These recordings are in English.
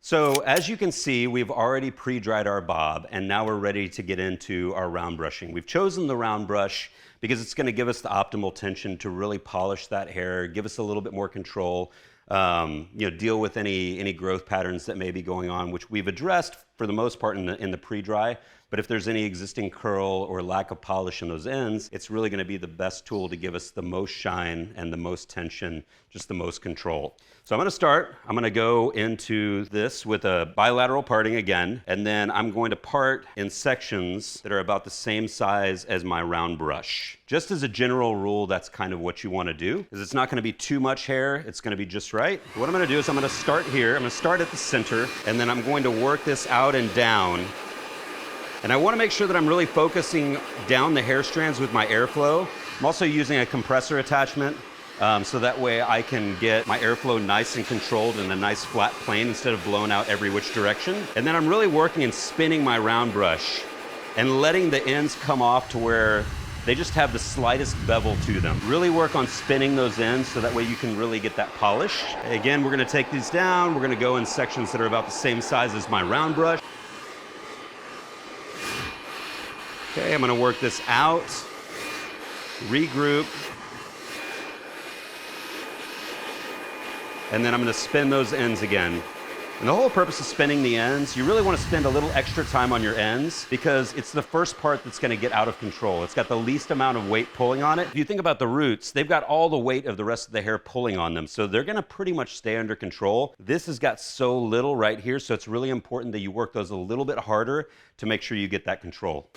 So as you can see, we've already pre-dried our bob, and now we're ready to get into our round brushing. We've chosen the round brush because it's going to give us the optimal tension to really polish that hair, give us a little bit more control, deal with any growth patterns that may be going on, which we've addressed for the most part in the pre-dry. But if there's any existing curl or lack of polish in those ends, it's really going to be the best tool to give us the most shine and the most tension, just the most control. So I'm going to go into this with a bilateral parting again, and then I'm going to part in sections that are about the same size as my round brush. Just as a general rule, that's kind of what you want to do, because it's not going to be too much hair, it's going to be just right. What I'm going to do is I'm going to start here, I'm going to start at the center, and then I'm going to work this out and down. And I want to make sure that I'm really focusing down the hair strands with my airflow. I'm also using a compressor attachment, so that way I can get my airflow nice and controlled in a nice flat plane instead of blowing out every which direction. And then I'm really working and spinning my round brush and letting the ends come off to where they just have the slightest bevel to them. Really work on spinning those ends so that way you can really get that polish. Again, we're going to take these down. We're going to go in sections that are about the same size as my round brush. Okay, I'm going to work this out, regroup, and then I'm going to spin those ends again. And the whole purpose of spinning the ends, you really want to spend a little extra time on your ends because it's the first part that's going to get out of control. It's got the least amount of weight pulling on it. If you think about the roots, they've got all the weight of the rest of the hair pulling on them, so they're going to pretty much stay under control. This has got so little right here, so it's really important that you work those a little bit harder to make sure you get that control.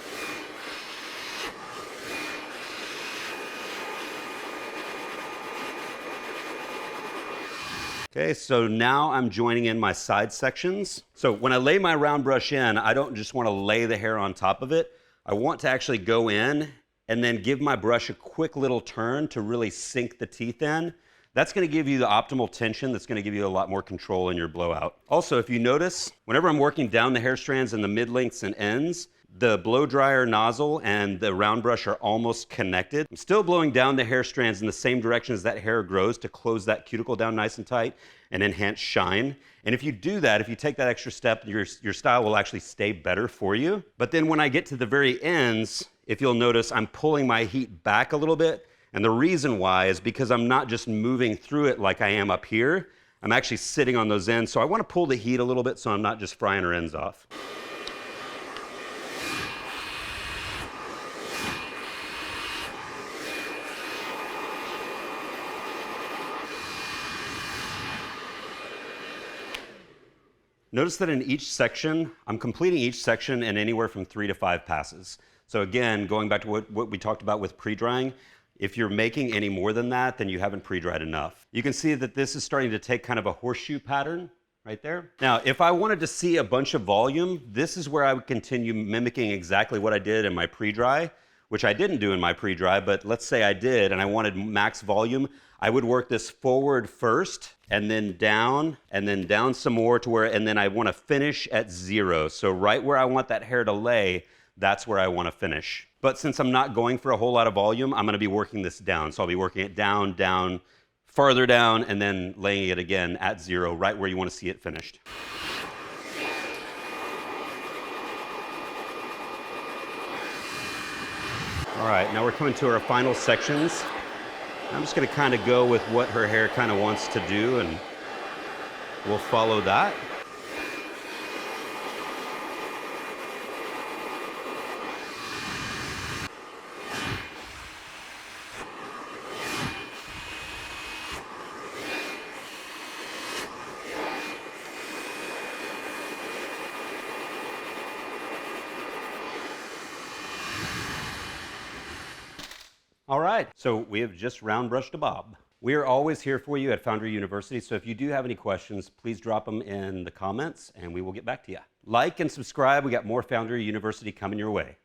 Okay, so now I'm joining in my side sections. So when I lay my round brush in, I don't just want to lay the hair on top of it. I want to actually go in and then give my brush a quick little turn to really sink the teeth in. That's going to give you the optimal tension. That's going to give you a lot more control in your blowout. Also, if you notice, whenever I'm working down the hair strands and the mid-lengths and ends, the blow dryer nozzle and the round brush are almost connected. I'm still blowing down the hair strands in the same direction as that hair grows to close that cuticle down nice and tight and enhance shine. And if you do that, if you take that extra step, your style will actually stay better for you. But then when I get to the very ends, if you'll notice, I'm pulling my heat back a little bit. And the reason why is because I'm not just moving through it like I am up here. I'm actually sitting on those ends. So I want to pull the heat a little bit so I'm not just frying her ends off. Notice that in each section, I'm completing each section in anywhere from 3 to 5 passes. So again, going back to what we talked about with pre-drying, if you're making any more than that, then you haven't pre-dried enough. You can see that this is starting to take kind of a horseshoe pattern right there. Now, if I wanted to see a bunch of volume, this is where I would continue mimicking exactly what I did in my pre-dry, which I didn't do in my pre-dry, but let's say I did and I wanted max volume. I would work this forward first and then down some more to where, and then I want to finish at 0. So right where I want that hair to lay, that's where I want to finish. But since I'm not going for a whole lot of volume, I'm going to be working this down. So I'll be working it down, down, farther down, and then laying it again at 0, right where you want to see it finished. All right, now we're coming to our final sections. I'm just going to kind of go with what her hair kind of wants to do, and we'll follow that. All right, so we have just round brushed a bob. We are always here for you at Foundry University, so if you do have any questions, please drop them in the comments and we will get back to you. Like and subscribe, we got more Foundry University coming your way.